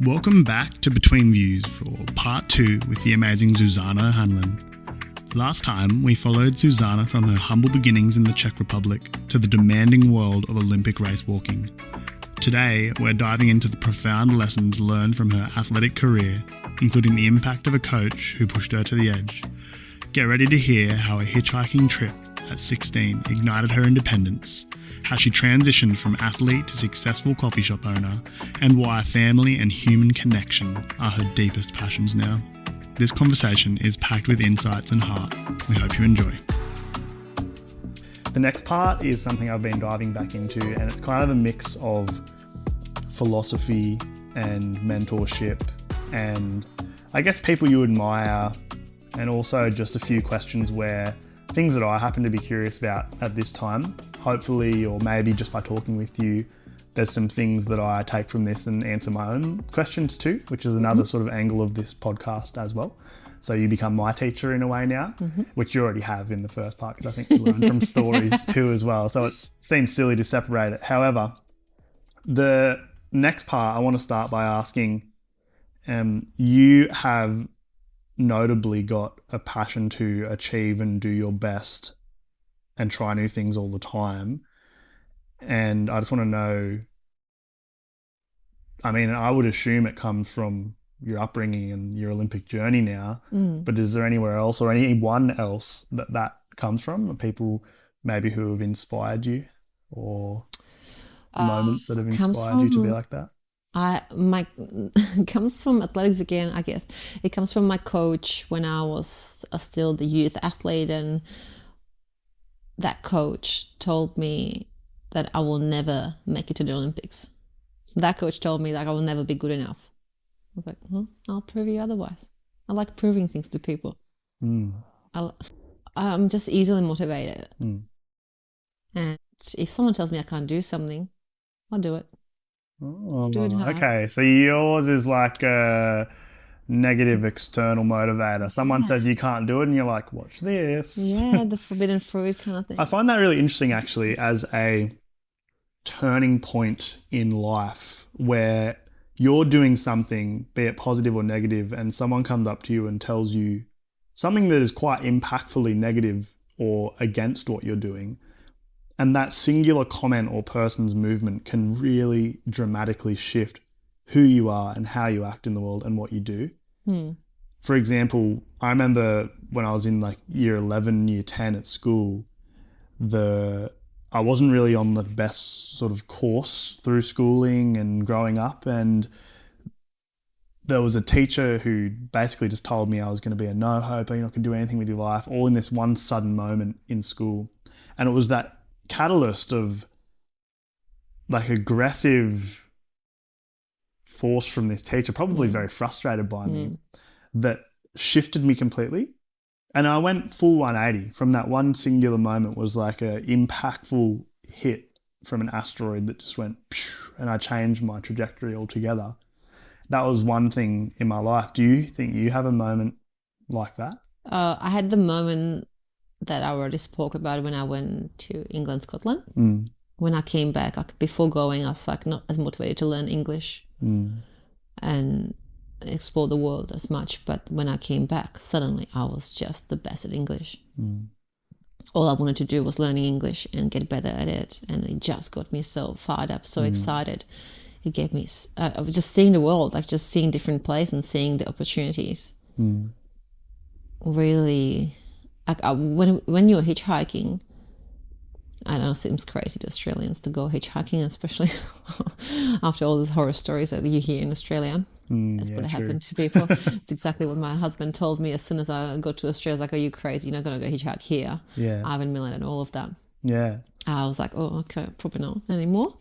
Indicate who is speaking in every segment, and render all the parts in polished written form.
Speaker 1: Welcome back to Between Views for part 2 with the amazing Zuzana O'Hanlon. Last time, we followed Zuzana from her humble beginnings in the Czech Republic to the demanding world of Olympic race walking. Today, we're diving into the profound lessons learned from her athletic career, including the impact of a coach who pushed her to the edge. Get ready to hear how a hitchhiking trip at 16 ignited her independence, how she transitioned from athlete to successful coffee shop owner, and why family and human connection are her deepest passions now. This conversation is packed with insights and heart. We hope you enjoy. The next part is something I've been diving back into, and it's kind of a mix of philosophy and mentorship and I guess people you admire, and also just a few questions where things that I happen to be curious about at this time. Hopefully, or maybe just by talking with you, there's some things that I take from this and answer my own questions too, which is another sort of angle of this podcast as well. So you become my teacher in a way now, which you already have in the first part, because I think you learn from stories too as well. So it seems silly to separate it. However, the next part I want to start by asking, you have notably got a passion to achieve and do your best and try new things all the time. And I just want to know, I mean, I would assume it comes from your upbringing and your Olympic journey now, but is there anywhere else or anyone else that comes from? People maybe who have inspired you, or moments that have inspired you to be like that?
Speaker 2: It comes from athletics again, I guess. It comes from my coach when I was still the youth athlete, and that coach told me that I will never make it to the Olympics. That coach told me that I will never be good enough. I was like, well, I'll prove you otherwise. I like proving things to people. I'm just easily motivated. And if someone tells me I can't do something, I'll do it.
Speaker 1: Oh,
Speaker 2: do it hard.
Speaker 1: Okay, so yours is like a negative external motivator. Someone says you can't do it and you're like, watch this.
Speaker 2: Yeah, the forbidden fruit kind of thing.
Speaker 1: I find that really interesting actually as a turning point in life where you're doing something, be it positive or negative, and someone comes up to you and tells you something that is quite impactfully negative or against what you're doing. And that singular comment or person's movement can really dramatically shift who you are and how you act in the world and what you do. For example, I remember when I was in like year 11, year 10 at school, I wasn't really on the best sort of course through schooling and growing up, and there was a teacher who basically just told me I was going to be a no-hope, you're not going to do anything with your life, all in this one sudden moment in school. And it was that catalyst of like aggressive force from this teacher, probably very frustrated by me, that shifted me completely. And I went full 180 from that one singular moment. Was like a impactful hit from an asteroid that just went phew, and I changed my trajectory altogether. That was one thing in my life. Do you think you have a moment like that?
Speaker 2: I had the moment that I already spoke about when I went to England, Scotland. When I came back, like before going, I was like not as motivated to learn English and explore the world as much. But when I came back, suddenly I was just the best at English. All I wanted to do was learning English and get better at it. And it just got me so fired up, so excited. It gave me, I was just seeing the world, like just seeing different places and seeing the opportunities. Really... Like when you're hitchhiking, I know it seems crazy to Australians to go hitchhiking, especially after all these horror stories that you hear in Australia. That's what happened to people. It's exactly what my husband told me as soon as I got to Australia. I was like, are you crazy? You're not going to go hitchhike here. Ivan Millen and all of that. I was like, oh, okay, probably not anymore.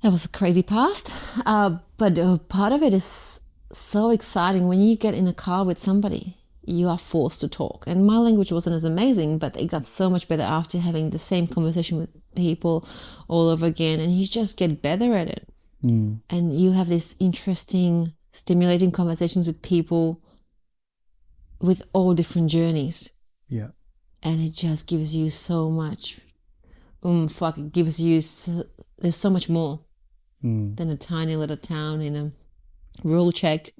Speaker 2: That was a crazy past. But part of it is so exciting when you get in a car with somebody. You are forced to talk. And my language wasn't as amazing, but it got so much better after having the same conversation with people all over again. And you just get better at it. And you have this interesting, stimulating conversations with people with all different journeys. And it just gives you so much it gives you there's so much more than a tiny little town in a rule check.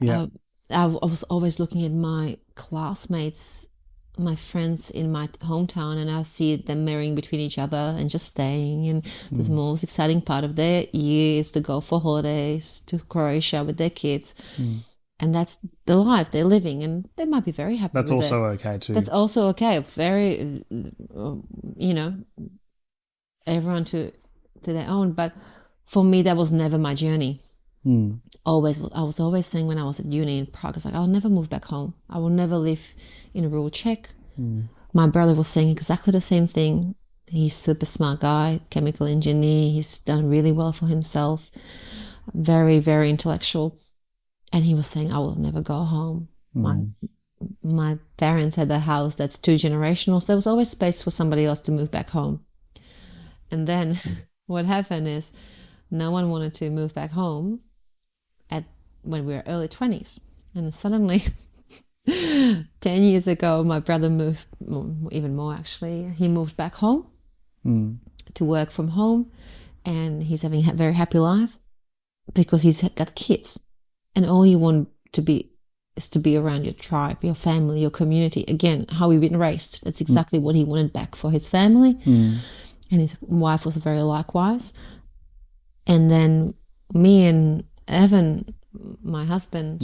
Speaker 1: Yeah.
Speaker 2: I was always looking at my classmates, my friends in my hometown, and I see them marrying between each other and just staying. And the most exciting part of their year is to go for holidays to Croatia with their kids. And that's the life they're living, and they might be very happy
Speaker 1: That's
Speaker 2: with
Speaker 1: also
Speaker 2: it.
Speaker 1: okay too.
Speaker 2: That's also okay. Very, you know, everyone to their own. But for me, that was never my journey. I was always saying when I was at uni in Prague, I was like, I'll never move back home. I will never live in a rural Czech. My brother was saying exactly the same thing. He's a super smart guy, chemical engineer. He's done really well for himself. Very, very intellectual. And he was saying, I will never go home. My parents had a house that's 2 generational, so there was always space for somebody else to move back home. And then what happened is no one wanted to move back home when we were early 20s. And suddenly, 10 years ago, my brother moved, even more actually, he moved back home to work from home. And he's having a very happy life because he's got kids. And all you want to be is to be around your tribe, your family, your community. Again, how we've been raised. That's exactly what he wanted back for his family. And his wife was very likewise. And then me and Evan, my husband,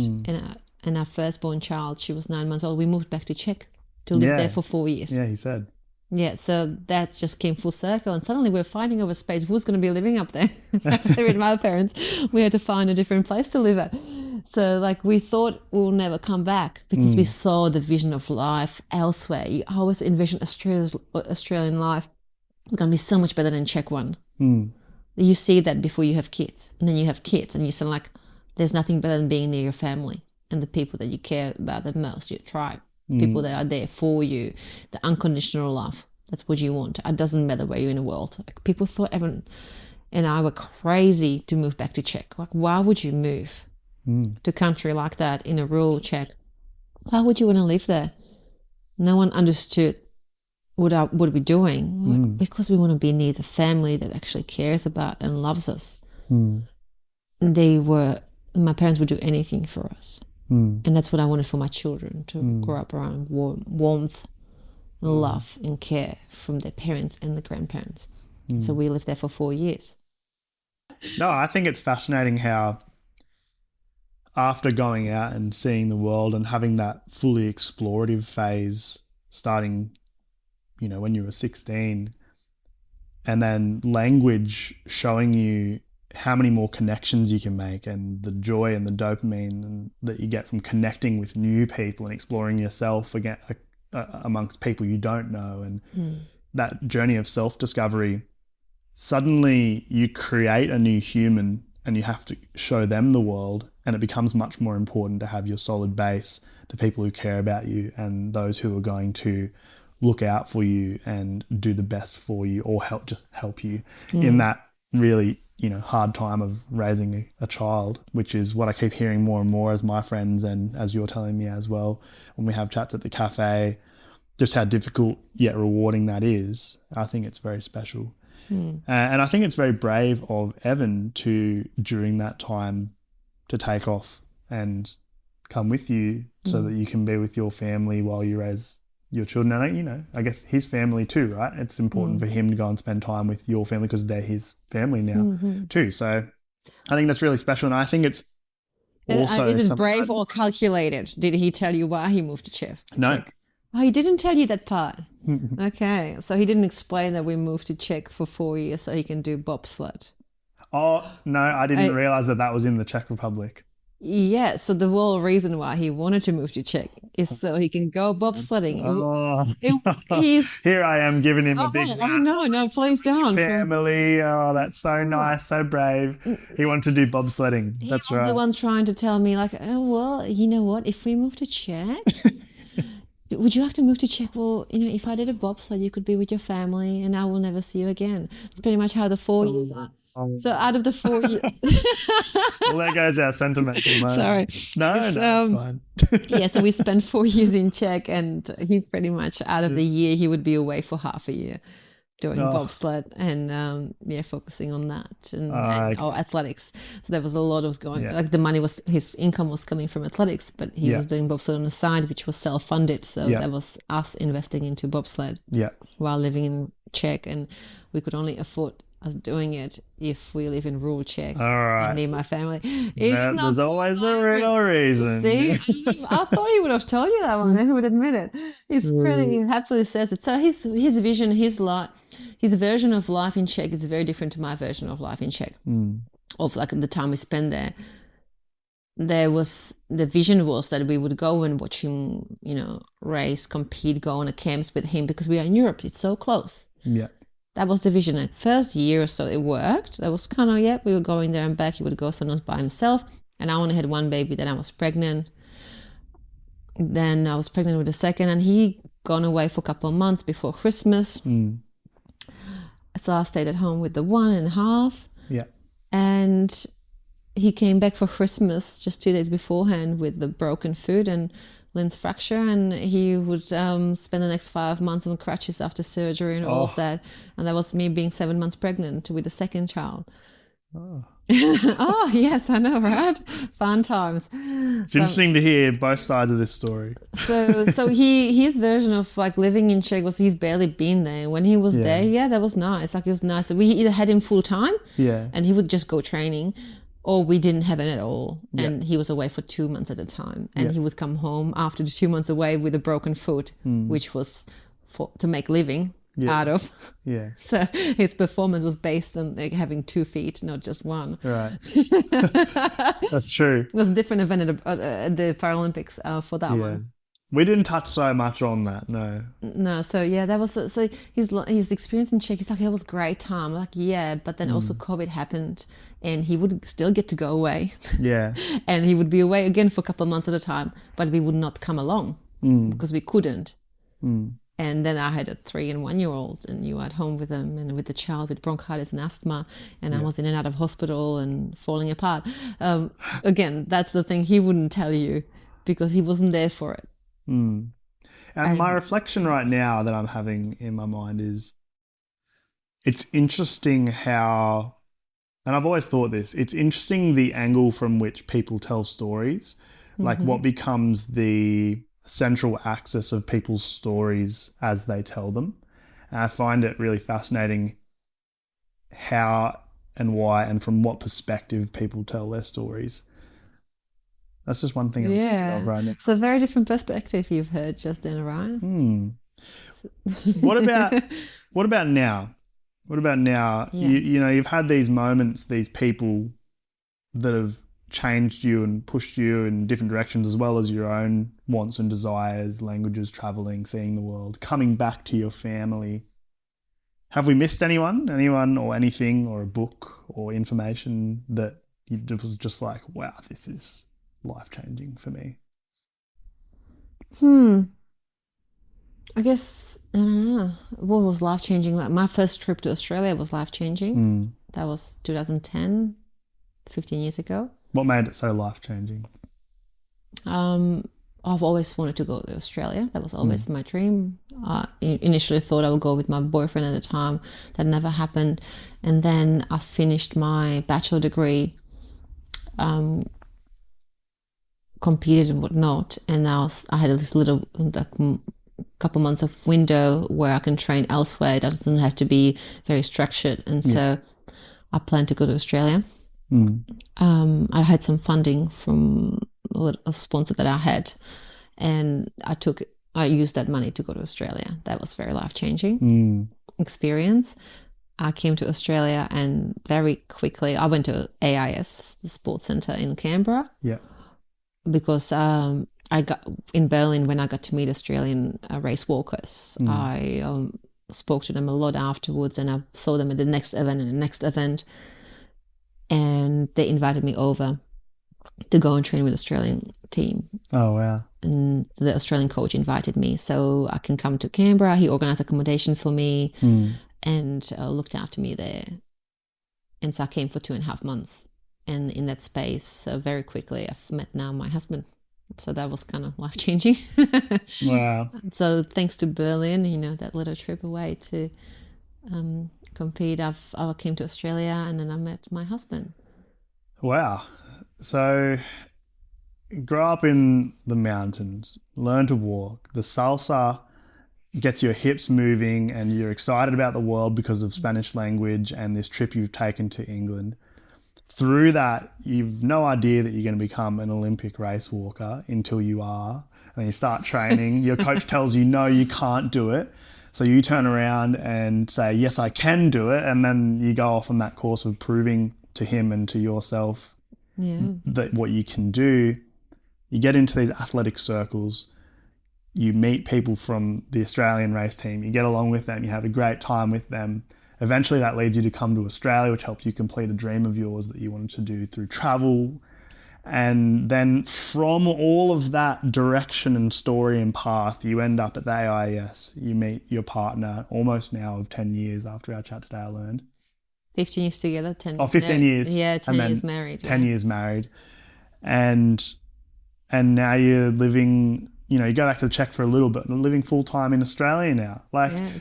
Speaker 2: and our firstborn child, she was 9 months old, we moved back to Czech to live there for 4 years.
Speaker 1: Yeah, he said.
Speaker 2: Yeah, so that just came full circle, and suddenly we're fighting over space. Who's going to be living up there? With my parents, we had to find a different place to live at. So, like, we thought we'll never come back because we saw the vision of life elsewhere. You always envision Australian life is going to be so much better than Czech one. You see that before you have kids, and then you have kids, and you sound like there's nothing better than being near your family and the people that you care about the most, your tribe. People that are there for you, the unconditional love. That's what you want. It doesn't matter where you're in the world. Like, people thought Evan and I were crazy to move back to Czech. Like, why would you move to a country like that in a rural Czech? Why would you want to live there? No one understood what we're doing. Like, because we want to be near the family that actually cares about and loves us. My parents would do anything for us. And that's what I wanted for my children, to grow up around warmth, love and care from their parents and the grandparents. So we lived there for 4 years.
Speaker 1: No, I think it's fascinating how after going out and seeing the world and having that fully explorative phase starting, when you were 16, and then language showing you how many more connections you can make and the joy and the dopamine that you get from connecting with new people and exploring yourself again amongst people you don't know, and that journey of self-discovery. Suddenly you create a new human and you have to show them the world, and it becomes much more important to have your solid base, the people who care about you and those who are going to look out for you and do the best for you or help you in that really hard time of raising a child, which is what I keep hearing more and more as my friends and as you're telling me as well when we have chats at the cafe, just how difficult yet rewarding that is. I think it's very special. And I think it's very brave of Evan during that time, to take off and come with you so that you can be with your family while you raise your children. And, I guess his family too, right? It's important for him to go and spend time with your family because they're his family now too. So I think that's really special. And I think it's also...
Speaker 2: Is it brave or calculated? Did he tell you why he moved to Czech?
Speaker 1: No.
Speaker 2: Oh, he didn't tell you that part. Okay. So he didn't explain that we moved to Czech for 4 years so he can do bobsled.
Speaker 1: Oh, no, I didn't realize that was in the Czech Republic.
Speaker 2: Yeah, so the whole reason why he wanted to move to Czech is so he can go bobsledding.
Speaker 1: Here I am giving him a big
Speaker 2: no, please don't.
Speaker 1: Family, that's so nice, so brave. He wanted to do bobsledding. That's right.
Speaker 2: He was the one trying to tell me, like, oh, well, you know what, if we move to Czech, would you like to move to Czech? Well, if I did a bobsled, you could be with your family and I will never see you again. It's pretty much how the 4 years are. So out of the 4 years...
Speaker 1: Well, there goes our sentimental moment.
Speaker 2: Sorry.
Speaker 1: No, it's fine.
Speaker 2: Yeah, so we spent 4 years in Czech, and he pretty much, out of the year, he would be away for half a year. doing
Speaker 1: Oh.
Speaker 2: bobsled and focusing on that and athletics. So there was a lot of going, like the money was, his income was coming from athletics, but he was doing bobsled on the side, which was self-funded. So that was us investing into bobsled while living in Czech, and we could only afford us doing it if we live in rural Czech.
Speaker 1: All right.
Speaker 2: And near my family.
Speaker 1: There's always a real reason.
Speaker 2: See, I thought he would have told you that one. He would admit it. He's he happily says it. So his vision, his version of life in Czech is very different to my version of life in Czech. Of like the time we spent there. The vision was that we would go and watch him, race, compete, go on a camps with him because we are in Europe. It's so close.
Speaker 1: Yeah.
Speaker 2: That was the vision. Like first year or so, it worked. That was kind of, we were going there and back. He would go sometimes by himself. And I only had one baby. Then I was pregnant. Then I was pregnant with the second. And he gone away for a couple of months before Christmas. So I stayed at home with the 1.5. Yeah. And he came back for Christmas just 2 days beforehand with the broken foot and Lynn's fracture, and he would spend the next 5 months on crutches after surgery and all of that. And that was me being 7 months pregnant with the second child. Oh, yes, I know, right? Fun times.
Speaker 1: It's interesting to hear both sides of this story.
Speaker 2: So his version of like living in Czech was he's barely been there. When he was there, that was nice. Like it was nice. We either had him full time, and he would just go training, or we didn't have it at all. And he was away for 2 months at a time. And he would come home after the 2 months away with a broken foot, which was to make living out of. Yeah. So his performance was based on like having 2 feet, not just one.
Speaker 1: Right. That's true.
Speaker 2: It was a different event at the Paralympics for that one.
Speaker 1: We didn't touch so much on that, no.
Speaker 2: No, so that was so his experience in Czech. He's like, it was a great time. Like, but then also COVID happened, and he would still get to go away. Yeah, and he would be away again for a couple of months at a time, but we would not come along because we couldn't. And then I had a 3 and 1 year old, and you were at home with them and with the child with bronchitis and asthma, and I was in and out of hospital and falling apart. Again, that's the thing he wouldn't tell you because he wasn't there for it. And
Speaker 1: my reflection right now that I'm having in my mind is it's interesting how, and I've always thought this, it's interesting the angle from which people tell stories, like what becomes the central axis of people's stories as they tell them. And I find it really fascinating how and why and from what perspective people tell their stories. That's just one thing I'm thinking of right now.
Speaker 2: It's a very different perspective you've heard just then, right?
Speaker 1: What about now? What about now? Yeah. You've had these moments, these people that have changed you and pushed you in different directions, as well as your own wants and desires, languages, traveling, seeing the world, coming back to your family. Have we missed anyone or anything or a book or information that was just like, wow, this is life-changing for me?
Speaker 2: I guess, I don't know. What was life-changing? Like my first trip to Australia was life-changing. That was 2010, 15 years ago.
Speaker 1: What made it so life-changing?
Speaker 2: I've always wanted to go to Australia. That was always my dream. I initially thought I would go with my boyfriend at the time. That never happened. And then I finished my bachelor degree, competed and whatnot, and now I had this little couple months of window where I can train elsewhere. It doesn't have to be very structured, and so I plan to go to Australia. I had some funding from a sponsor that I had, and I used that money to go to Australia. That was very life-changing experience. I came to Australia, and very quickly I went to AIS, the sports center in Canberra. Yeah. Because I got in Berlin when I got to meet Australian race walkers. I spoke to them a lot afterwards, and I saw them at the next event and the next event, and they invited me over to go and train with the Australian team. Oh wow! And the Australian coach invited me, so I can come to Canberra. He organised accommodation for me and looked after me there, and so I came for 2.5 months. And in that space, very quickly, I've met now my husband. So that was kind of life-changing. Wow. So thanks to Berlin, that little trip away to compete. I came to Australia, and then I met my husband.
Speaker 1: Wow. So grow up in the mountains, learn to walk. The salsa gets your hips moving and you're excited about the world because of Spanish language and this trip you've taken to England. Through that, you've no idea that you're going to become an Olympic race walker until you are. And you start training. Your coach tells you, no, you can't do it. So you turn around and say, yes, I can do it. And then you go off on that course of proving to him and to yourself that what you can do. You get into these athletic circles. You meet people from the Australian race team. You get along with them. You have a great time with them. Eventually that leads you to come to Australia, which helps you complete a dream of yours that you wanted to do through travel. And then from all of that direction and story and path, you end up at the AIS. You meet your partner almost now of 10 years after our chat today, I learned.
Speaker 2: 15 years together, 10
Speaker 1: Oh, 15 years.
Speaker 2: Yeah, 10 years married.
Speaker 1: 10 years married. And now you're living, you go back to the Czech for a little bit and living full time in Australia now.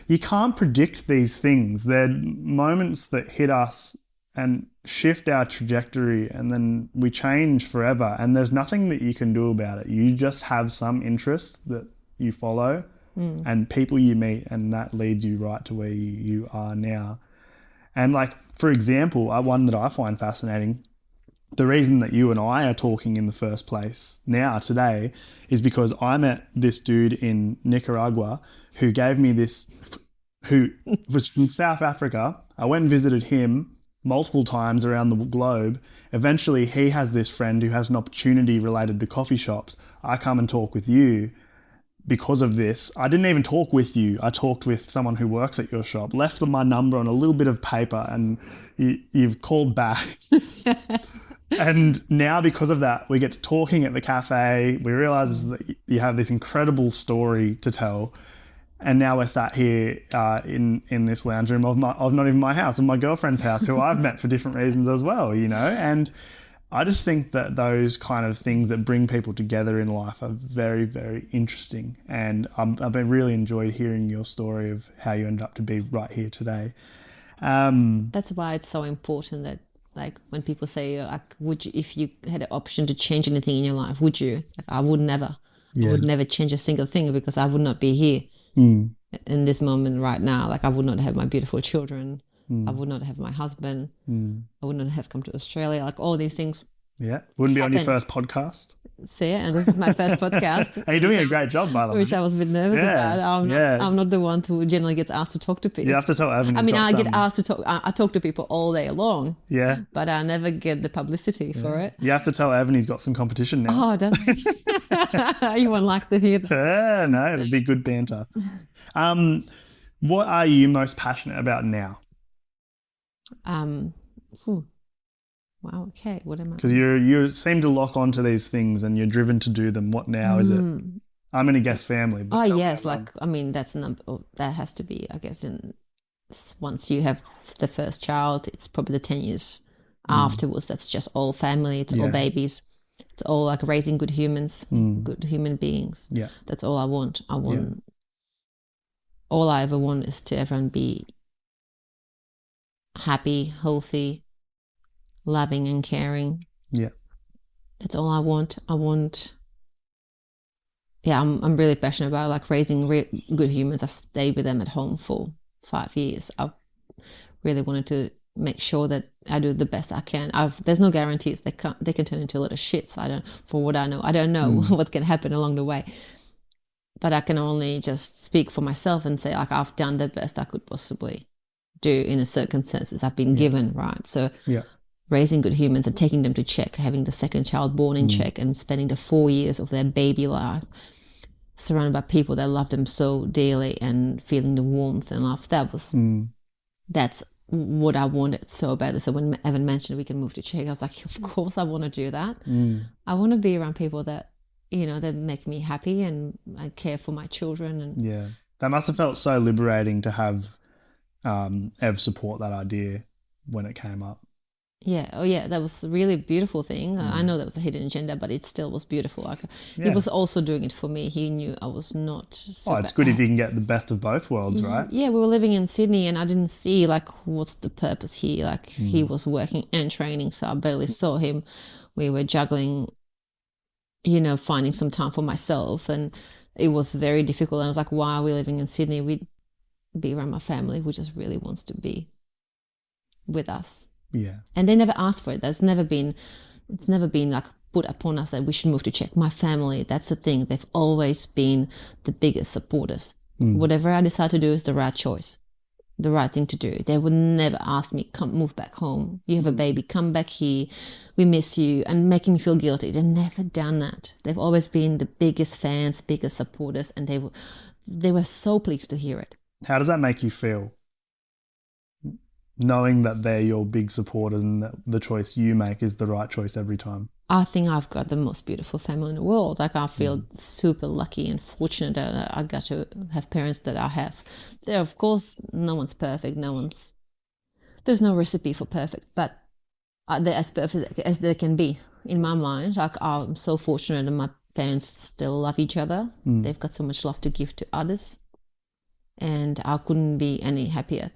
Speaker 1: You can't predict these things. They're moments that hit us and shift our trajectory, and then we change forever. And there's nothing that you can do about it. You just have some interest that you follow and people you meet, and that leads you right to where you are now. And for example, one that I find fascinating, the reason that you and I are talking in the first place now today is because I met this dude in Nicaragua who gave me who was from South Africa. I went and visited him multiple times around the globe. Eventually he has this friend who has an opportunity related to coffee shops. I come and talk with you because of this. I didn't even talk with you. I talked with someone who works at your shop, left my number on a little bit of paper, and you've called back. And now because of that, we get to talking at the cafe. We realize that you have this incredible story to tell. And now we're sat here in this lounge room of not even my house, and my girlfriend's house, who I've met for different reasons as well, And I just think that those kind of things that bring people together in life are very, very interesting. And I've been really enjoyed hearing your story of how you ended up to be right here today.
Speaker 2: That's why it's so important that, when people say, would you, if you had an option to change anything in your life, would you? I would never. I would never change a single thing, because I would not be here in this moment right now. I would not have my beautiful children. I would not have my husband. I would not have come to Australia. All these things.
Speaker 1: Yeah. Wouldn't be on your first podcast.
Speaker 2: So and this is my first podcast.
Speaker 1: And you're doing a great job, by the way.
Speaker 2: Which I was a bit nervous about. I'm not the one who generally gets asked to talk to people.
Speaker 1: You have to tell Evan.
Speaker 2: I get asked to talk. I talk to people all day long.
Speaker 1: Yeah.
Speaker 2: But I never get the publicity for it.
Speaker 1: You have to tell Evan he's got some competition now.
Speaker 2: Oh, does you won't like to hear that.
Speaker 1: Yeah, no, it'll be good banter. What are you most passionate about now?
Speaker 2: Wow. Okay. What am I?
Speaker 1: Because you seem to lock onto these things and you're driven to do them. What now is it? I'm going to guess family.
Speaker 2: But yes. That has to be, I guess, once you have the first child, it's probably the 10 years afterwards. That's just all family. It's all babies. It's all raising good humans, good human beings.
Speaker 1: Yeah.
Speaker 2: That's all I want. All I ever want is to everyone be happy, healthy, loving and caring.
Speaker 1: Yeah.
Speaker 2: That's all I want. I'm really passionate about raising good humans. I stayed with them at home for 5 years. I really wanted to make sure that I do the best I can. There's no guarantees. They can turn into a lot of shits. For what I know, I don't know what can happen along the way. But I can only just speak for myself and say I've done the best I could possibly do in the circumstances I've been given, right? So raising good humans and taking them to Czech, having the second child born in Czech, and spending the 4 years of their baby life surrounded by people that love them so dearly and feeling the warmth and love. That's what I wanted so badly. So when Evan mentioned we can move to Czech, I was like, of course I want to do that. I want to be around people that, that make me happy, and I care for my children. And
Speaker 1: that must have felt so liberating to have Ev support that idea when it came up.
Speaker 2: Yeah. Oh, yeah. That was a really beautiful thing. I know that was a hidden agenda, but it still was beautiful. Like he
Speaker 1: Yeah.
Speaker 2: was also doing it for me. He knew I was not
Speaker 1: Oh,
Speaker 2: super.
Speaker 1: it's good if you can get the best of both worlds, right?
Speaker 2: Yeah, we were living in Sydney, and I didn't see like what's the purpose here. Like he was working and training, so I barely saw him. We were juggling, finding some time for myself, and it was very difficult. And I was like, why are we living in Sydney? We'd be around my family who just really wants to be with us.
Speaker 1: Yeah.
Speaker 2: And they never asked for it. It's never been like put upon us that we should move to Czech. My family, that's the thing. They've always been the biggest supporters. Whatever I decide to do is the right choice, the right thing to do. They would never ask me, come move back home. You have a baby, come back here. We miss you, and making me feel guilty. They've never done that. They've always been the biggest fans, biggest supporters, and they were so pleased to hear it.
Speaker 1: How does that make you feel? Knowing that they're your big supporters and that the choice you make is the right choice every time.
Speaker 2: I think I've got the most beautiful family in the world. Like I feel super lucky and fortunate that I got to have parents that I have. There, of course, no one's perfect. There's no recipe for perfect, but they're as perfect as they can be in my mind. Like I'm so fortunate that my parents still love each other. They've got so much love to give to others, and I couldn't be any happier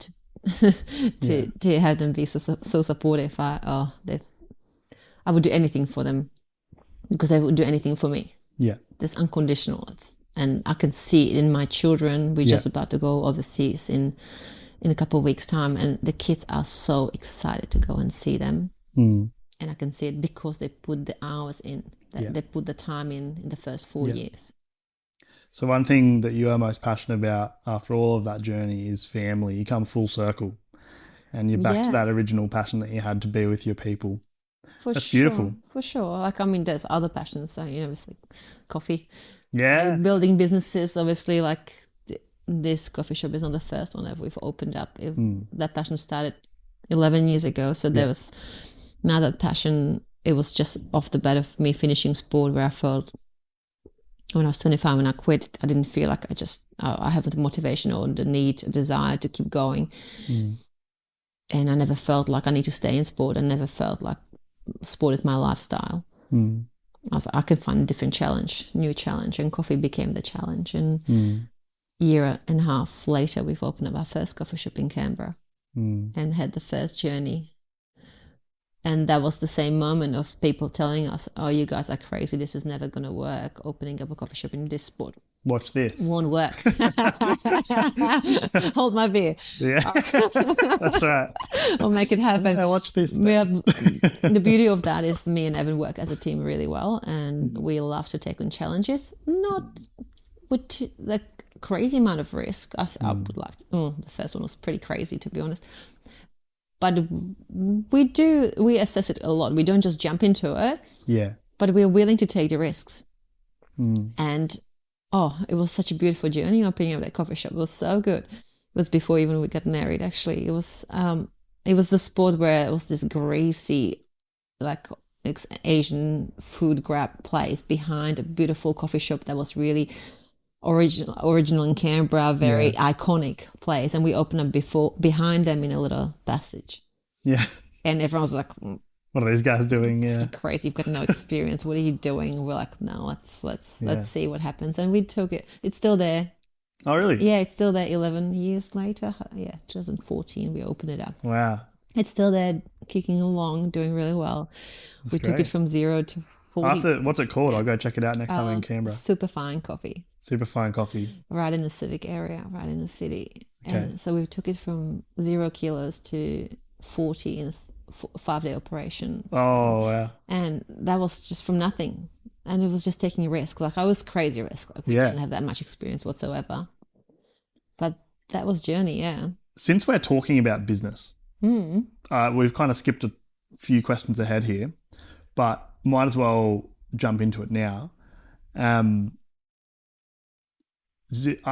Speaker 2: to have them be so supportive. I would do anything for them because they would do anything for me.
Speaker 1: Yeah.
Speaker 2: It's unconditional. And I can see it in my children. We're just about to go overseas in a couple of weeks' time, and the kids are so excited to go and see them. And I can see it because they put the hours in, they put the time in the first 4 years.
Speaker 1: So one thing that you are most passionate about after all of that journey is family. You come full circle and you're back to that original passion that you had to be with your people. That's beautiful.
Speaker 2: For sure. Like, I mean, there's other passions, obviously coffee.
Speaker 1: Yeah.
Speaker 2: Building businesses, obviously, like this coffee shop is not the first one that we've opened up. That passion started 11 years ago. So there was another passion. It was just off the bat of me finishing sport where I felt when I was 25, when I quit, I didn't feel like I have the motivation or the need, desire to keep going. And I never felt like I need to stay in sport. I never felt like sport is my lifestyle. I was like, I can find a different new challenge, and coffee became the challenge. And year and a half later, we've opened up our first coffee shop in Canberra and had the first journey. And that was the same moment of people telling us, oh, you guys are crazy. This is never going to work. Opening up a coffee shop in this sport.
Speaker 1: Watch this.
Speaker 2: Won't work. Hold my beer.
Speaker 1: Yeah, that's right.
Speaker 2: I'll make it happen.
Speaker 1: Yeah, watch this.
Speaker 2: The beauty of that is me and Evan work as a team really well, and we love to take on challenges, not with the crazy amount of risk. I would like to, the first one was pretty crazy, to be honest. But we assess it a lot. We don't just jump into it. Yeah. But we're willing to take the risks. And it was such a beautiful journey opening up that coffee shop. It was so good. It was before even we got married, actually. It was the sport where it was this greasy, like Asian food grab place behind a beautiful coffee shop that was really original in Canberra, very iconic place, and we opened up behind them in a little passage. Yeah. And everyone was like, what are these guys doing? Yeah. Crazy, you've got no experience. What are you doing? We're like, no, let's see what happens. And we took it. It's still there. Oh, really? Yeah, it's still there 11 years later. Yeah, 2014 we opened it up. Wow. It's still there, kicking along, doing really well. That's we great. Took it from 0 to 40. What's it called? I'll go check it out next time I'm in Canberra. Super fine coffee. Super fine coffee. Right in the civic area, right in the city. Okay. And so we took it from 0 kilos to 40 in a 5-day operation. Oh, wow. And that was just from nothing. And it was just taking risks. Like, I was crazy risk. Like, we didn't have that much experience whatsoever. But that was journey, yeah. Since we're talking about business, we've kind of skipped a few questions ahead here, but might as well jump into it now. I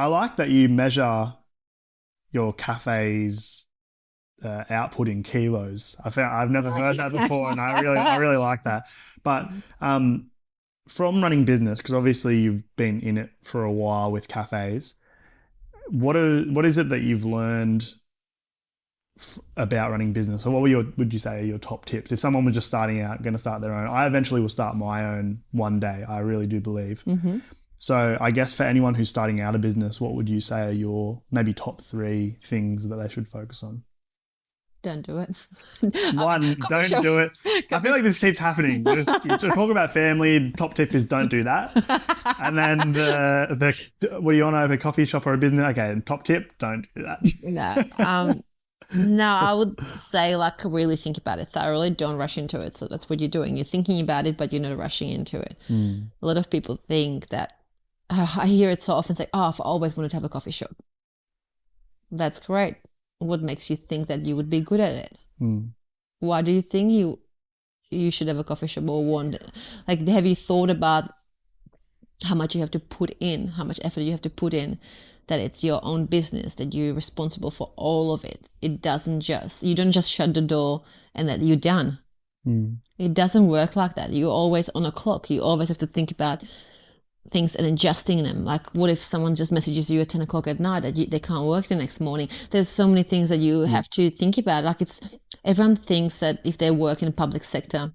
Speaker 2: like that you measure your cafe's output in kilos. I've never heard that before, and I really like that. But from running business, because obviously you've been in it for a while with cafes, what is it that you've learned
Speaker 1: about running business? So what would you say are your top tips? If someone was just starting out, going to start their own, I eventually will start my own one day. I really do believe.
Speaker 2: Mm-hmm.
Speaker 1: So I guess for anyone who's starting out a business, what would you say are your maybe top 3 things that they should focus on?
Speaker 2: Don't do it.
Speaker 1: One, don't do it. I feel like this keeps happening. You talk about family, top tip is don't do that. And then what do you want to open a coffee shop or a business? Okay, top tip, don't do that.
Speaker 2: No, I would say like really think about it thoroughly. Don't rush into it. So that's what you're doing. You're thinking about it, but you're not rushing into it. A lot of people think that, I hear it so often say, oh, I've always wanted to have a coffee shop. That's great. What makes you think that you would be good at it? Why do you think you should have a coffee shop or want? Like, have you thought about how much you have to put in, how much effort you have to put in, that it's your own business, that you're responsible for all of it? You don't just shut the door and that you're done. It doesn't work like that. You're always on a clock. You always have to think about things and adjusting them. Like, what if someone just messages you at 10 o'clock at night that they can't work the next morning? There's so many things that you have to think about. Like, everyone thinks that if they work in the public sector,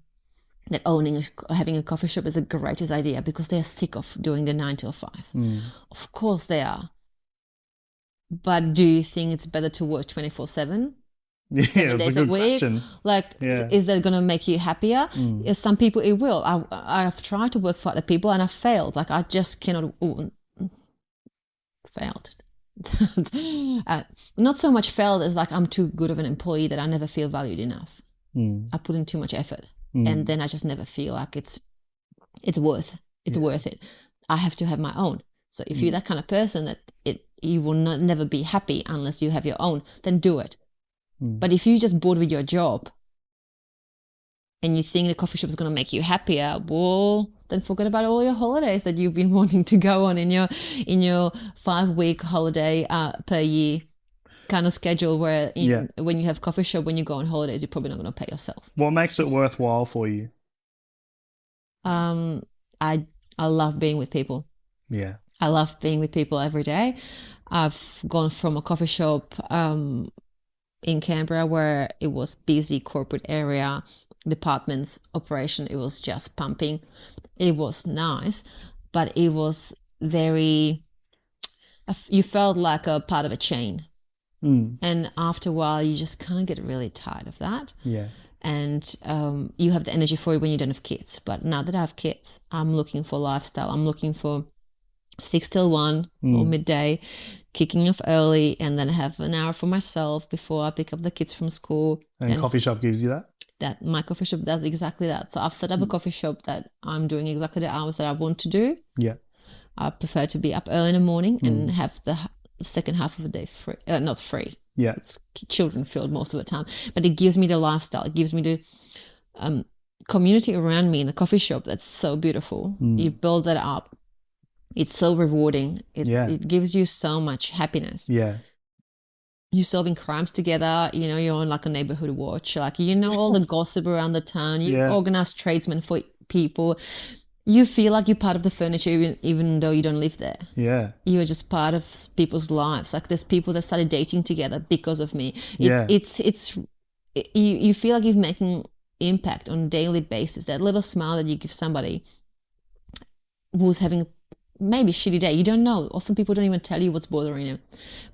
Speaker 2: that having a coffee shop is the greatest idea because they're sick of doing the 9 till 5. Of course they are. But do you think it's better to work 24/7? 7 days a week?
Speaker 1: Question.
Speaker 2: Like, is that going to make you happier? Some people it will. I've tried to work for other people and I failed. Like, I just cannot. Failed. Not so much failed as like I'm too good of an employee that I never feel valued enough. I put in too much effort, and then I just never feel like it's worth it. I have to have my own. So if you're that kind of person that you will never be happy unless you have your own, then do it. But if you're just bored with your job and you think the coffee shop is going to make you happier, well, then forget about all your holidays that you've been wanting to go on in your 5-week holiday per year kind of schedule where when you have coffee shop, when you go on holidays, you're probably not going to pay yourself.
Speaker 1: What makes it worthwhile for you?
Speaker 2: I love being with people.
Speaker 1: Yeah.
Speaker 2: I love being with people every day. I've gone from a coffee shop in Canberra where it was busy corporate area, departments, operation. It was just pumping. It was nice, but it was you felt like a part of a chain. And after a while, you just kind of get really tired of that.
Speaker 1: Yeah.
Speaker 2: And you have the energy for it when you don't have kids. But now that I have kids, I'm looking for lifestyle. I'm looking for 6 till 1 or midday, kicking off early, and then have an hour for myself before I pick up the kids from school.
Speaker 1: And coffee shop gives you that?
Speaker 2: That my coffee shop does exactly that. So I've set up a coffee shop that I'm doing exactly the hours that I want to do.
Speaker 1: Yeah.
Speaker 2: I prefer to be up early in the morning and have the second half of the day free. Not free.
Speaker 1: Yeah.
Speaker 2: It's children filled most of the time. But it gives me the lifestyle. It gives me the community around me in the coffee shop that's so beautiful. You build that up. It's so rewarding. It gives you so much happiness.
Speaker 1: Yeah.
Speaker 2: You're solving crimes together. You're on like a neighborhood watch. Like, all the gossip around the town. You organize tradesmen for people. You feel like you're part of the furniture even though you don't live there.
Speaker 1: Yeah.
Speaker 2: You're just part of people's lives. Like, there's people that started dating together because of me. You feel like you're making impact on a daily basis. That little smile that you give somebody who's having maybe a shitty day. You don't know. Often people don't even tell you what's bothering you.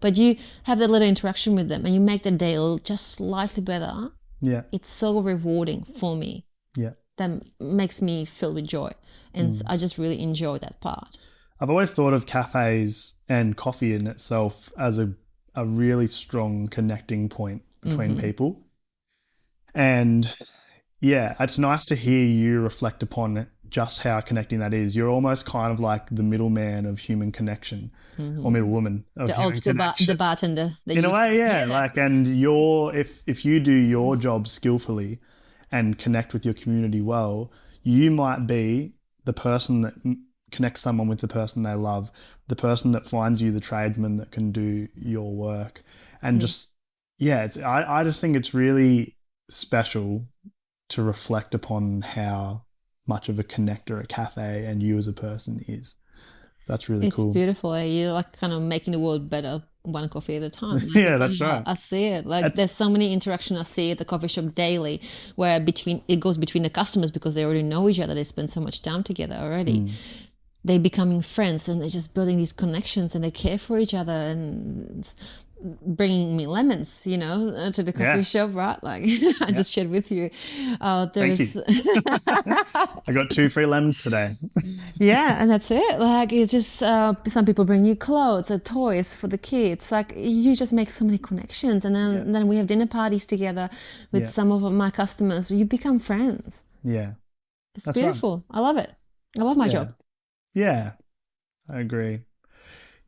Speaker 2: But you have that little interaction with them and you make the day just slightly better. Yeah. It's so rewarding for me. Yeah. That makes me filled with joy. And I just really enjoy that part.
Speaker 1: I've always thought of cafes and coffee in itself as a really strong connecting point between people. And yeah, it's nice to hear you reflect upon just how connecting that is. You're almost kind of like the middleman of human connection or middlewoman of
Speaker 2: the
Speaker 1: human
Speaker 2: old school
Speaker 1: connection.
Speaker 2: The bartender.
Speaker 1: In a way, yeah. Like, and if you do your job skillfully and connect with your community well, you might be the person that connects someone with the person they love, the person that finds you the tradesman that can do your work. And I just think it's really special to reflect upon how much of a connector a cafe and you as a person is. That's really
Speaker 2: It's
Speaker 1: cool.
Speaker 2: beautiful. You're like kind of making the world better one coffee at a time. Like,
Speaker 1: Yeah, that's right.
Speaker 2: I see it. Like there's so many interactions I see at the coffee shop daily where it goes between the customers because they already know each other. They spend so much time together already. They're becoming friends and they're just building these connections and they care for each other and bringing me lemons, you know, to the coffee shop, right? Like I just shared with you.
Speaker 1: Thank you. I got 2 free lemons today.
Speaker 2: Yeah, and that's it. Like it's just some people bring you clothes or toys for the kids. Like you just make so many connections, and then we have dinner parties together with some of my customers. You become friends.
Speaker 1: Yeah,
Speaker 2: It's beautiful. Right. I love it. I love my job.
Speaker 1: Yeah, I agree.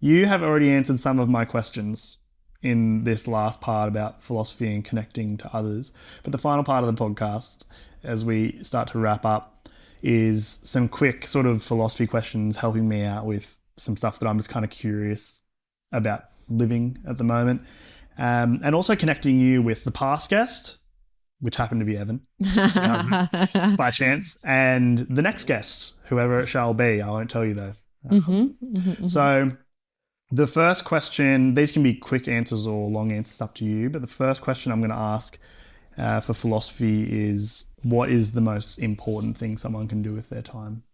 Speaker 1: You have already answered some of my questions in this last part about philosophy and connecting to others. But the final part of the podcast, as we start to wrap up, is some quick sort of philosophy questions helping me out with some stuff that I'm just kind of curious about living at the moment. And also connecting you with the past guest, which happened to be Evan, by chance, and the next guest, whoever it shall be. I won't tell you though. So the first question, these can be quick answers or long answers, up to you, but the first question I'm going to ask for philosophy is, what is the most important thing someone can do with their time?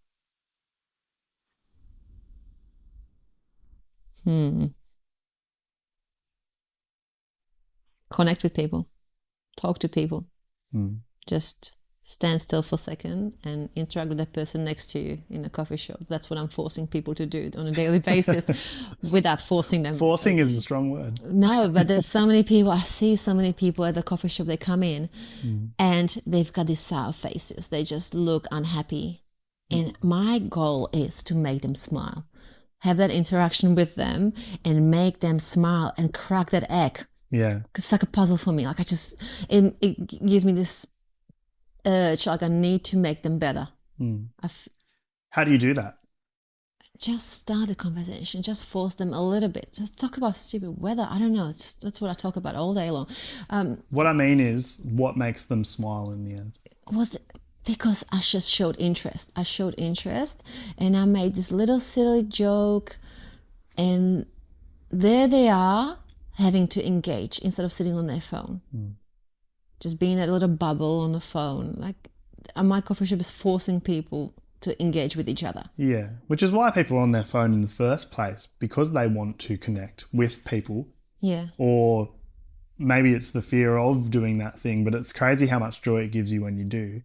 Speaker 2: Connect with people. Talk to people. Just stand still for a second and interact with that person next to you in a coffee shop. That's what I'm forcing people to do on a daily basis without forcing them.
Speaker 1: Forcing is a strong word.
Speaker 2: No, but there's so many people. I see so many people at the coffee shop. They come in and they've got these sour faces. They just look unhappy. And my goal is to make them smile. Have that interaction with them and make them smile and crack that egg.
Speaker 1: Yeah.
Speaker 2: It's like a puzzle for me. Like it gives me this urge, like I need to make them better.
Speaker 1: How do you do that?
Speaker 2: Just start a conversation. Just force them a little bit. Just talk about stupid weather. I don't know. That's what I talk about all day long.
Speaker 1: What I mean is, what makes them smile in the end?
Speaker 2: Because I just showed interest. I showed interest and I made this little silly joke and there they are having to engage instead of sitting on their phone. Just being that little bubble on the phone. Like my coffee shop is forcing people to engage with each other.
Speaker 1: Yeah, which is why people are on their phone in the first place, because they want to connect with people.
Speaker 2: Yeah.
Speaker 1: Or maybe it's the fear of doing that thing, but it's crazy how much joy it gives you when you do.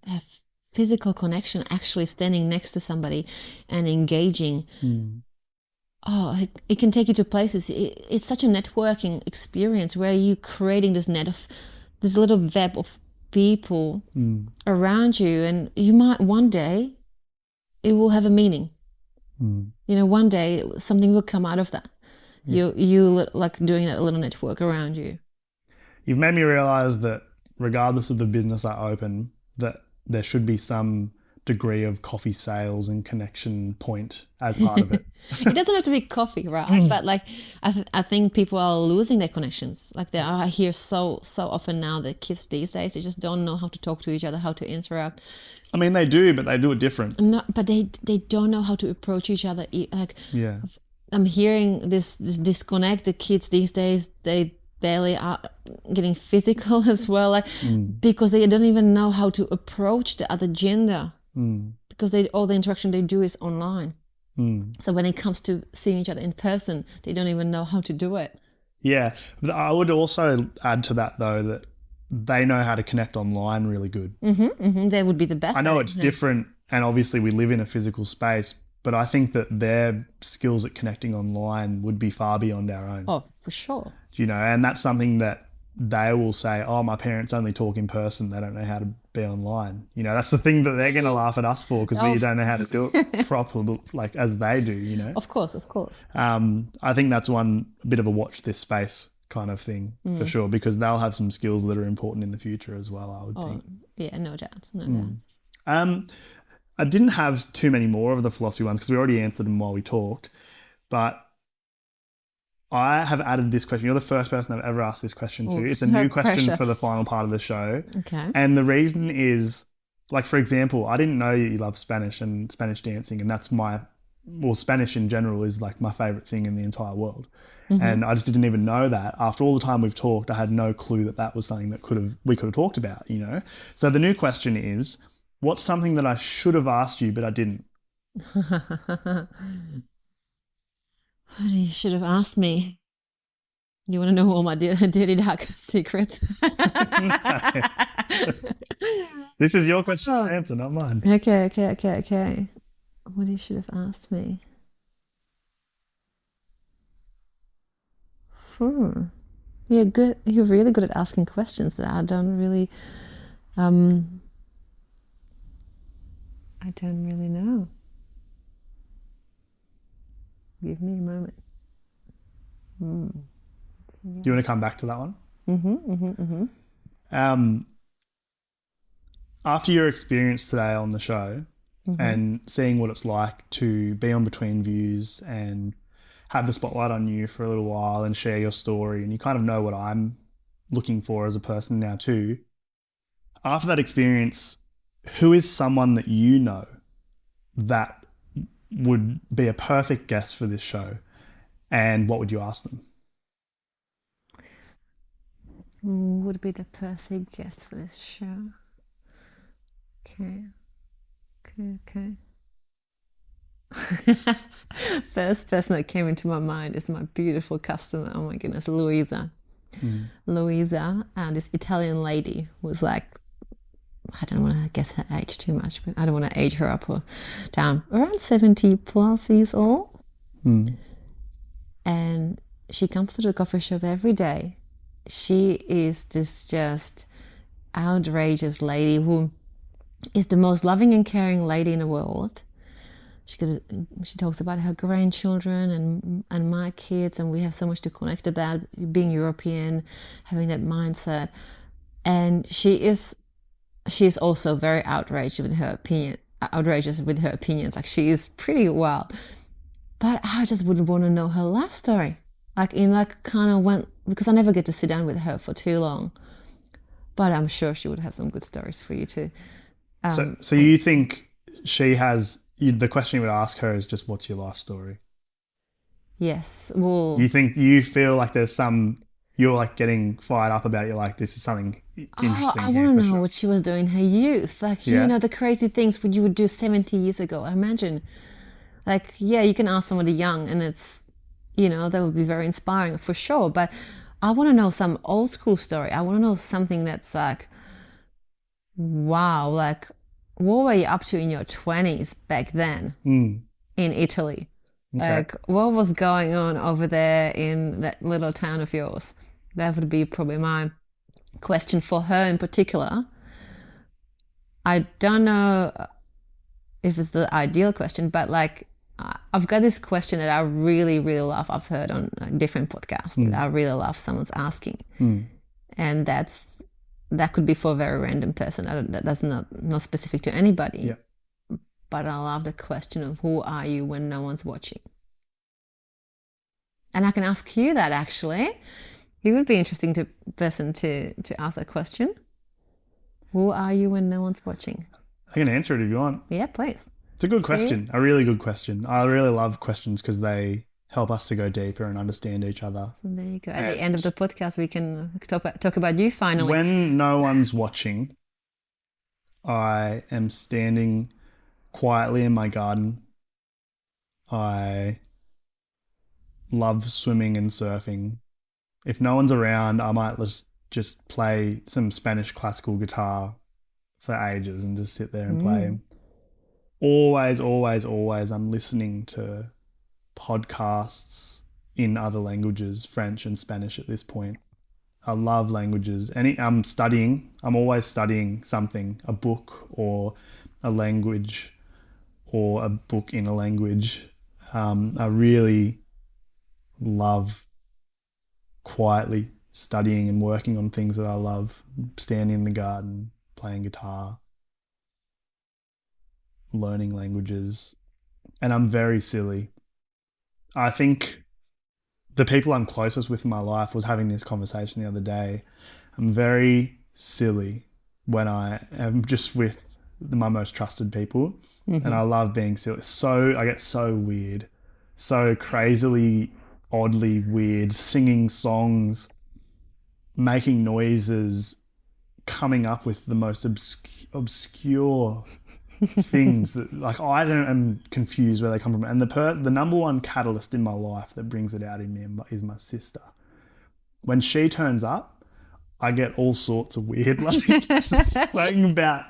Speaker 2: Physical connection, actually standing next to somebody and engaging. It can take you to places. It's such a networking experience where you're creating this net of this little web of people around you, and you might one day it will have a meaning. You know, one day something will come out of that. You like doing that little network around you.
Speaker 1: You've made me realize that regardless of the business I open, that there should be some degree of coffee sales and connection point as part of it.
Speaker 2: It doesn't have to be coffee, right? But like I think people are losing their connections. Like I hear so often now that kids these days, they just don't know how to talk to each other, how to interact.
Speaker 1: I mean, they do, but they do it different.
Speaker 2: No, but they don't know how to approach each other. Like I'm hearing this disconnect. The kids these days, they barely are getting physical as well, like because they don't even know how to approach the other gender, because all the interaction they do is online. So when it comes to seeing each other in person, they don't even know how to do it.
Speaker 1: Yeah, but I would also add to that though that they know how to connect online really good.
Speaker 2: They would be the best.
Speaker 1: I know it's different, and obviously we live in a physical space, but I think that their skills at connecting online would be far beyond our own.
Speaker 2: Oh, for sure.
Speaker 1: You know, and that's something that they will say, oh, my parents only talk in person. They don't know how to be online. You know, that's the thing that they're going to laugh at us for, because we don't know how to do it properly, like as they do, you know.
Speaker 2: Of course.
Speaker 1: I think that's one bit of a watch this space kind of thing for sure, because they'll have some skills that are important in the future as well, I would think.
Speaker 2: Yeah, no doubts.
Speaker 1: I didn't have too many more of the philosophy ones because we already answered them while we talked, but I have added this question. You're the first person I've ever asked this question to. It's a new question for the final part of the show.
Speaker 2: Okay.
Speaker 1: And the reason is, like, for example, I didn't know you love Spanish and Spanish dancing, and that's my well, Spanish in general is like my favorite thing in the entire world. And I just didn't even know that. After all the time we've talked, I had no clue that that was something that we could have talked about, you know? So the new question is, what's something that I should have asked you, but I didn't?
Speaker 2: You should have asked me. You want to know all my dirty dark secrets?
Speaker 1: This is your question to answer, not mine.
Speaker 2: Okay. What you should have asked me? You're good. You're really good at asking questions that I don't really know. Give me a moment.
Speaker 1: Do you want to come back to that one? After your experience today on the show and seeing what it's like to be on Between Views and have the spotlight on you for a little while and share your story, and you kind of know what I'm looking for as a person now too. After that experience, who is someone that you know that would be a perfect guest for this show, and what would you ask them?
Speaker 2: Would be the perfect guest for this show. Okay. First person that came into my mind is my beautiful customer. Oh my goodness, Louisa. Louisa, this Italian lady who's like, I don't want to guess her age too much, but I don't want to age her up or down. Around 70 plus years old. And she comes to the coffee shop every day. She is this just outrageous lady who is the most loving and caring lady in the world. She talks about her grandchildren and my kids, and we have so much to connect about, being European, having that mindset. And she is also very outrageous with her opinions. Like, she is pretty wild. But I just would want to know her life story. Because I never get to sit down with her for too long. But I'm sure she would have some good stories for you too.
Speaker 1: So you think she has, the question you would ask her is just, what's your life story?
Speaker 2: Yes. Well,
Speaker 1: you feel like there's you're like getting fired up about it. You're like, this is something interesting.
Speaker 2: I want to know what she was doing in her youth. Like, you know, the crazy things you would do 70 years ago. I imagine. Like, yeah, you can ask somebody young and it's, you know, that would be very inspiring for sure. But I want to know some old school story. I want to know something that's like, wow, like, what were you up to in your 20s back then in Italy? Okay. Like, what was going on over there in that little town of yours? That would be probably my question for her in particular. I don't know if it's the ideal question, but like, I've got this question that I really, really love. I've heard on different podcasts that I really love someone's asking. And that could be for a very random person. That's not specific to anybody. Yeah. But I love the question of, who are you when no one's watching? And I can ask you that, actually. You would be an interesting person to ask that question. Who are you when no one's watching?
Speaker 1: I can answer it if you want.
Speaker 2: Yeah, please.
Speaker 1: It's a good question, a really good question. I really love questions because they help us to go deeper and understand each other.
Speaker 2: So there you go. At the end of the podcast, we can talk about you finally.
Speaker 1: When no one's watching, I am standing quietly in my garden. I love swimming and surfing. If no one's around, I might just play some Spanish classical guitar for ages and just sit there and play. Always, I'm listening to podcasts in other languages, French and Spanish at this point. I love languages. I'm always studying something, a book or a language or a book in a language. I really love quietly studying and working on things that I love, standing in the garden, playing guitar, learning languages, and I'm very silly. I think the people I'm closest with in my life, was having this conversation the other day. I'm very silly when I am just with my most trusted people, and I love being silly. So I get so weird, so crazily, oddly weird, singing songs, making noises, coming up with the most obscure things that, like, I'm confused where they come from. And the number one catalyst in my life that brings it out in me is my sister. When she turns up, I get all sorts of weird, like, just thinking about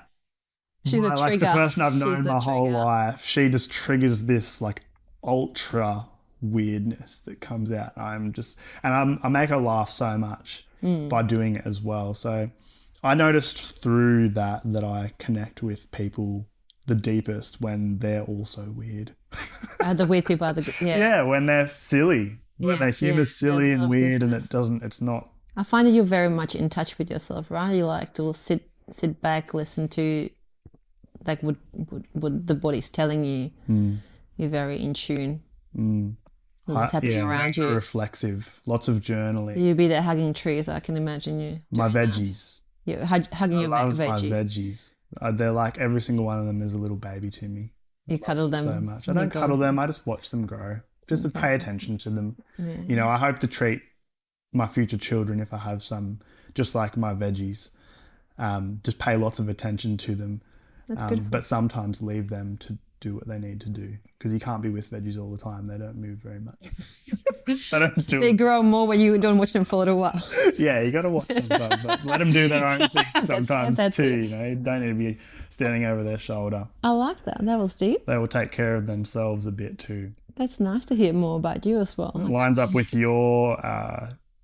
Speaker 2: She's a
Speaker 1: like
Speaker 2: trigger.
Speaker 1: the person I've
Speaker 2: She's
Speaker 1: known
Speaker 2: the
Speaker 1: my whole
Speaker 2: trigger.
Speaker 1: life. She just triggers this like ultra weirdness that comes out. I make her laugh so much by doing it as well. So I noticed through that I connect with people the deepest when they're also weird.
Speaker 2: The weird people are
Speaker 1: Yeah, when they're silly. When their humor's silly
Speaker 2: there's a
Speaker 1: and
Speaker 2: lot of
Speaker 1: weird, and
Speaker 2: difference.
Speaker 1: it's not.
Speaker 2: I find that you're very much in touch with yourself, right? You like to sit back, listen to like what the body's telling you. You're very in tune with what's happening around
Speaker 1: very
Speaker 2: you.
Speaker 1: reflexive. Lots of journaling.
Speaker 2: You'll be there hugging trees. I can imagine you.
Speaker 1: My
Speaker 2: doing that.
Speaker 1: veggies.
Speaker 2: You're hugging
Speaker 1: I
Speaker 2: your
Speaker 1: love
Speaker 2: veggies.
Speaker 1: my veggies. They're like, every single one of them is a little baby to me.
Speaker 2: You cuddle them
Speaker 1: So much. I don't cuddle them. I just watch them grow. Just to pay attention to them.
Speaker 2: Yeah.
Speaker 1: You know, I hope to treat my future children, if I have some, just like my veggies. Just pay lots of attention to them.
Speaker 2: That's beautiful.
Speaker 1: But sometimes leave them to do what they need to do, because you can't be with veggies all the time. They don't move very much. They don't do
Speaker 2: They grow more when you don't watch them for a little while.
Speaker 1: Yeah, you got to watch them, but let them do their own thing sometimes
Speaker 2: that's
Speaker 1: too.
Speaker 2: it.
Speaker 1: You know, you don't need to be standing over their shoulder.
Speaker 2: I like that. That was deep.
Speaker 1: They will take care of themselves a bit too.
Speaker 2: That's nice to hear more about you as well.
Speaker 1: It lines up with your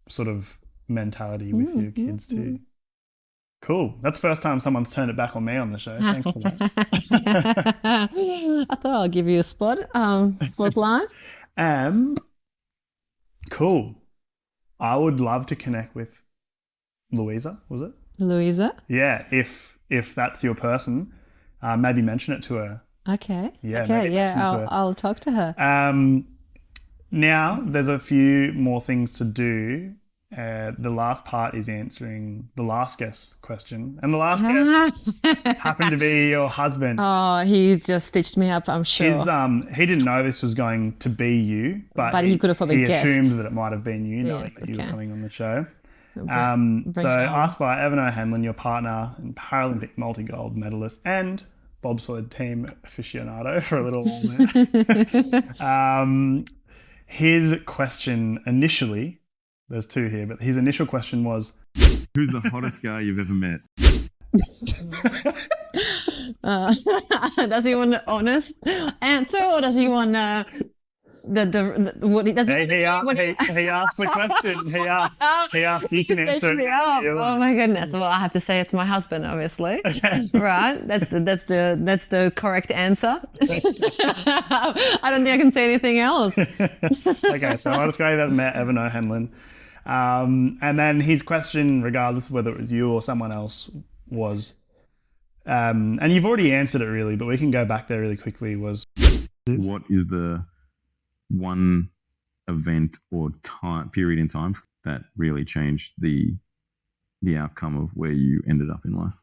Speaker 1: sort of mentality with your kids too. Cool. That's the first time someone's turned it back on me on the show. Thanks for that.
Speaker 2: I thought I'll give you a spotlight.
Speaker 1: Cool. I would love to connect with Louisa, was it?
Speaker 2: Louisa?
Speaker 1: Yeah, if that's your person, maybe mention it to her.
Speaker 2: Okay.
Speaker 1: Yeah,
Speaker 2: okay,
Speaker 1: maybe
Speaker 2: yeah,
Speaker 1: mention to her.
Speaker 2: I'll talk to her.
Speaker 1: Now, there's a few more things to do. The last part is answering the last guest question. And the last guest happened to be your husband.
Speaker 2: Oh, he's just stitched me up, I'm sure.
Speaker 1: He didn't know this was going to be you, but
Speaker 2: he could have probably guessed.
Speaker 1: He assumed that it might have been you, knowing
Speaker 2: Yes,
Speaker 1: that you were
Speaker 2: okay.
Speaker 1: coming on the show.
Speaker 2: Bring it on.
Speaker 1: Asked by Evan O'Hanlon, your partner and Paralympic multi-gold medalist and bobsled team aficionado for a little while there. His question initially, there's two here, but his initial question was,
Speaker 3: who's the hottest guy you've ever met?
Speaker 2: Does he want an honest answer, or does he want what he does?
Speaker 1: he asked the question. He asked, you can answer
Speaker 2: Stitch me
Speaker 1: it.
Speaker 2: up.
Speaker 1: You're
Speaker 2: Oh
Speaker 1: like,
Speaker 2: my goodness! Well, I have to say it's my husband, obviously.
Speaker 1: okay.
Speaker 2: Right? That's the correct answer. I don't think I can say anything else.
Speaker 1: Okay, so I just go met Evan O'Hanlon. And then his question, regardless of whether it was you or someone else, was, and you've already answered it really, but we can go back there really quickly, was,
Speaker 3: What is the one event or period in time that really changed the outcome of where you ended up in life?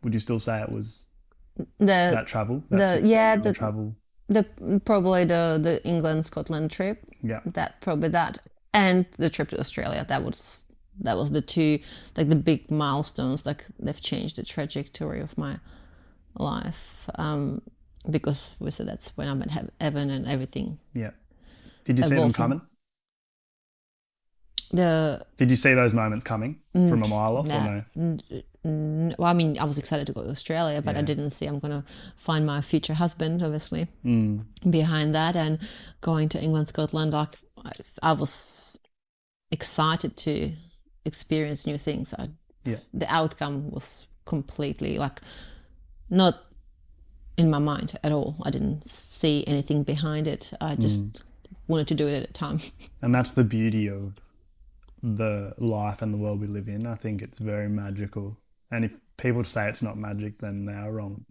Speaker 1: would you still say it was
Speaker 2: The
Speaker 1: that travel? That travel?
Speaker 2: probably the England Scotland trip.
Speaker 1: Yeah.
Speaker 2: That and the trip to Australia. That was the two, like, the big milestones. Like, they've changed the trajectory of my life. Because we said that's when I met Evan and everything.
Speaker 1: Yeah. Did you see them coming? Did you see those moments coming from a mile off or no?
Speaker 2: Well, I mean, I was excited to go to Australia, but
Speaker 1: Yeah.
Speaker 2: I didn't see I'm going to find my future husband, obviously, behind that. And going to England, Scotland, like, I was excited to experience new things. The outcome was completely, like, not in my mind at all. I didn't see anything behind it. I just wanted to do it at a time.
Speaker 1: And that's the beauty of the life and the world we live in. I think it's very magical. And if people say it's not magic, then they are wrong.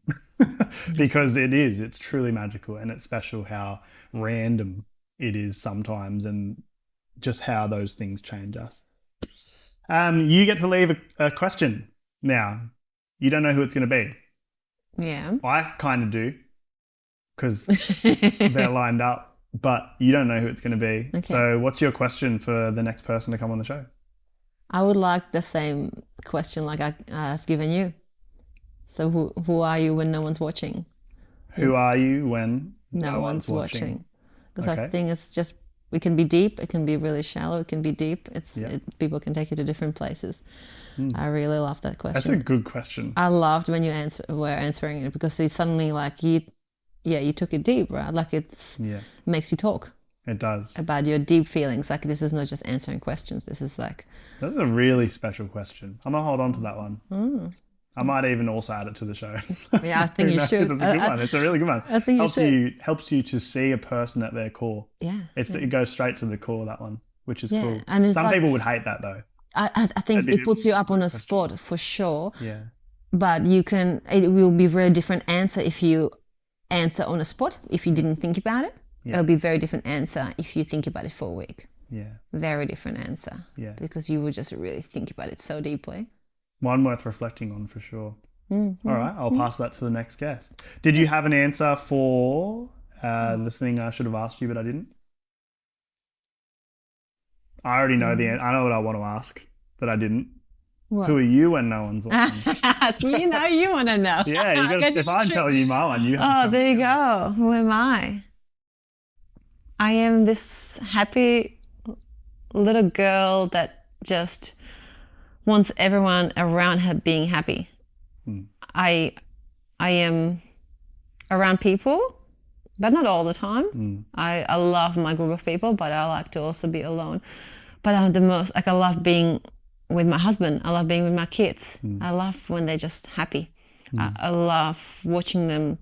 Speaker 1: Because it is. It's truly magical, and it's special how random it is sometimes, and just how those things change us. You get to leave a question now. You don't know who it's going to be.
Speaker 2: Yeah.
Speaker 1: I kind of do because they're lined up, but you don't know who it's going to be.
Speaker 2: Okay.
Speaker 1: So what's your question for the next person to come on the show?
Speaker 2: I would like the same question like I've given you. So who are you when no one's watching?
Speaker 1: Who are you when
Speaker 2: No one's watching? Because
Speaker 1: Okay.
Speaker 2: I think it's just, it can be deep, it can be really shallow, it can be deep.
Speaker 1: Yeah.
Speaker 2: People can take you to different places. I really love that question.
Speaker 1: That's a good question.
Speaker 2: I loved when you were answering it because it's suddenly like you took it deep, right? Like it makes you talk
Speaker 1: It does.
Speaker 2: about your deep feelings. Like this is not just answering questions. This is like...
Speaker 1: That's a really special question. I'm going to hold on to that one. I might even also add it to the show.
Speaker 2: Yeah, I think
Speaker 1: Who
Speaker 2: you
Speaker 1: knows?
Speaker 2: should.
Speaker 1: It's a good one. It's a really good one.
Speaker 2: I think
Speaker 1: helps you to see a person at their core.
Speaker 2: Yeah.
Speaker 1: It goes straight to the core, that one, which is cool.
Speaker 2: And it's
Speaker 1: Some
Speaker 2: like,
Speaker 1: people would hate that though.
Speaker 2: I think it puts you up on a spot for sure.
Speaker 1: Yeah.
Speaker 2: But it will be a very different answer if you answer on a spot, if you didn't think about it.
Speaker 1: Yeah.
Speaker 2: It'll be a very different answer if you think about it for a week.
Speaker 1: Yeah.
Speaker 2: Very different answer.
Speaker 1: Yeah.
Speaker 2: Because you would just really think about it so deeply.
Speaker 1: One worth reflecting on for sure. All right, I'll pass that to the next guest. Did you have an answer for this thing I should have asked you, but I didn't? I already know the answer. I know what I want to ask, but I didn't.
Speaker 2: What?
Speaker 1: Who are you when no one's watching?
Speaker 2: So you want to know.
Speaker 1: Yeah, you got. If I'm telling you my one, you have to
Speaker 2: Oh,
Speaker 1: tell
Speaker 2: there
Speaker 1: me.
Speaker 2: you go. Who am I? I am this happy little girl that just wants everyone around her being happy. I am around people, but not all the time. I love my group of people, but I like to also be alone. But I'm the most, like I love being with my husband. I love being with my kids. I love when they're just happy. I love watching them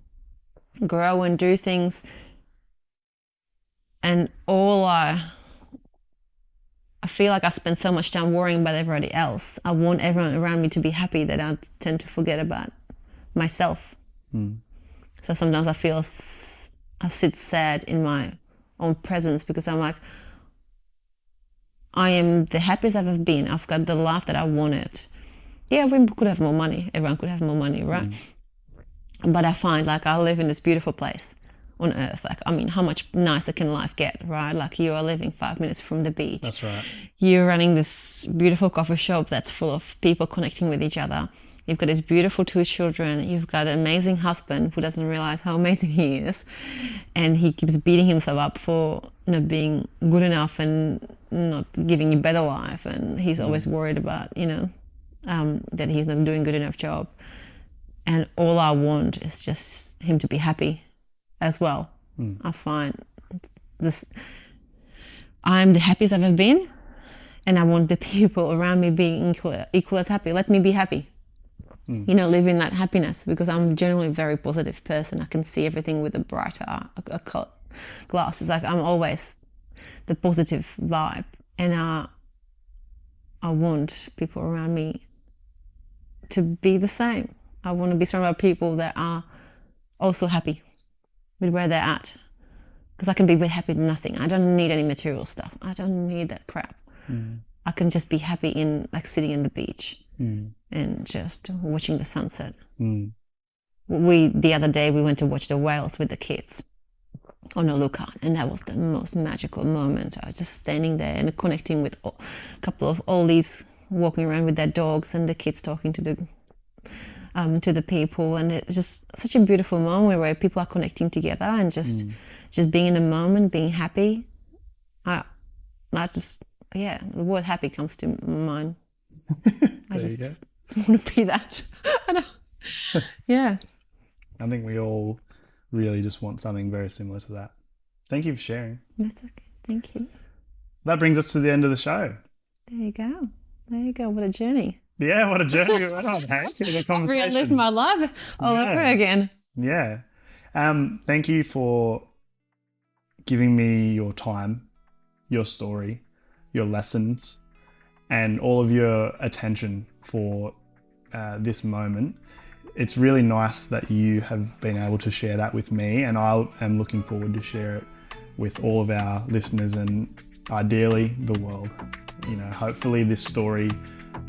Speaker 2: grow and do things. And I feel like I spend so much time worrying about everybody else. I want everyone around me to be happy that I tend to forget about myself. So sometimes I sit sad in my own presence because I'm like, I am the happiest I've ever been. I've got the life that I wanted. Yeah, we could have more money. Everyone could have more money, right? But I find like I live in this beautiful place on earth. Like, I mean, how much nicer can life get, right? Like you are living 5 minutes from the beach.
Speaker 1: That's right.
Speaker 2: You're running this beautiful coffee shop that's full of people connecting with each other. You've got these beautiful 2 children. You've got an amazing husband who doesn't realize how amazing he is. And he keeps beating himself up for not being good enough and not giving you a better life. And he's always worried about, that he's not doing a good enough job. And all I want is just him to be happy as well. I find I'm the happiest I've ever been, and I want the people around me being equal as happy. Let me be happy. Live in that happiness, because I'm generally a very positive person. I can see everything with a brighter glass. It's like I'm always the positive vibe, and I want people around me to be the same. I want to be surrounded by people that are also happy with where they're at, because I can be happy with nothing. I don't need any material stuff. I don't need that crap. I can just be happy in like sitting in the beach and just watching the sunset. The other day we went to watch the whales with the kids on a lookout, and that was the most magical moment. I was just standing there and connecting with a couple of oldies walking around with their dogs, and the kids talking to the people, and it's just such a beautiful moment where people are connecting together and just being in the moment, being happy. The word happy comes to mind. I just want to be that. I know. Yeah.
Speaker 1: I think we all really just want something very similar to that. Thank you for sharing.
Speaker 2: That's okay. Thank you.
Speaker 1: That brings us to the end of the show.
Speaker 2: There you go. There you go. What a journey.
Speaker 1: Yeah, what a journey we went on, hey? The conversation.
Speaker 2: I've relived my life all over again.
Speaker 1: Yeah. Thank you for giving me your time, your story, your lessons, and all of your attention for this moment. It's really nice that you have been able to share that with me, and I am looking forward to share it with all of our listeners and ideally the world. Hopefully this story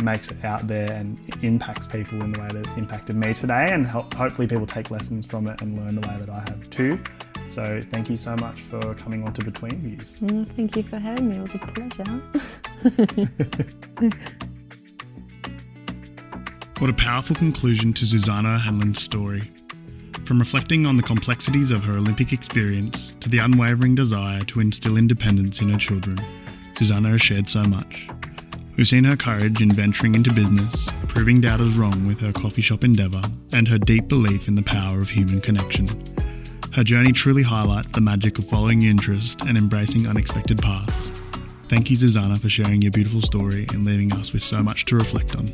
Speaker 1: makes it out there and impacts people in the way that it's impacted me today, and hopefully people take lessons from it and learn the way that I have too. So thank you so much for coming on to Between Views.
Speaker 2: Thank you for having me. It was a pleasure.
Speaker 1: What a powerful conclusion to Zuzana O'Hanlon's story. From reflecting on the complexities of her Olympic experience to the unwavering desire to instill independence in her children, Zuzana has shared so much. We've seen her courage in venturing into business, proving doubters wrong with her coffee shop endeavour, and her deep belief in the power of human connection. Her journey truly highlights the magic of following your interest and embracing unexpected paths. Thank you, Zuzana, for sharing your beautiful story and leaving us with so much to reflect on.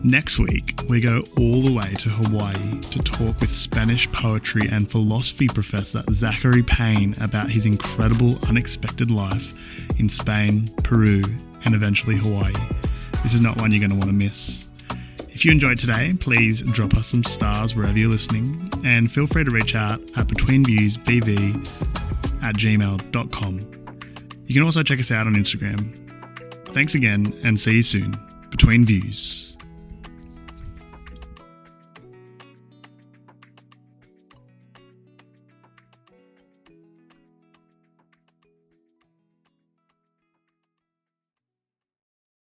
Speaker 1: Next week, we go all the way to Hawaii to talk with Spanish poetry and philosophy professor Zachary Payne about his incredible, unexpected life in Spain, Peru, and eventually Hawaii. This is not one you're going to want to miss. If you enjoyed today, please drop us some stars wherever you're listening, and feel free to reach out at betweenviewsbv@gmail.com. You can also check us out on Instagram. Thanks again, and see you soon. Between Views.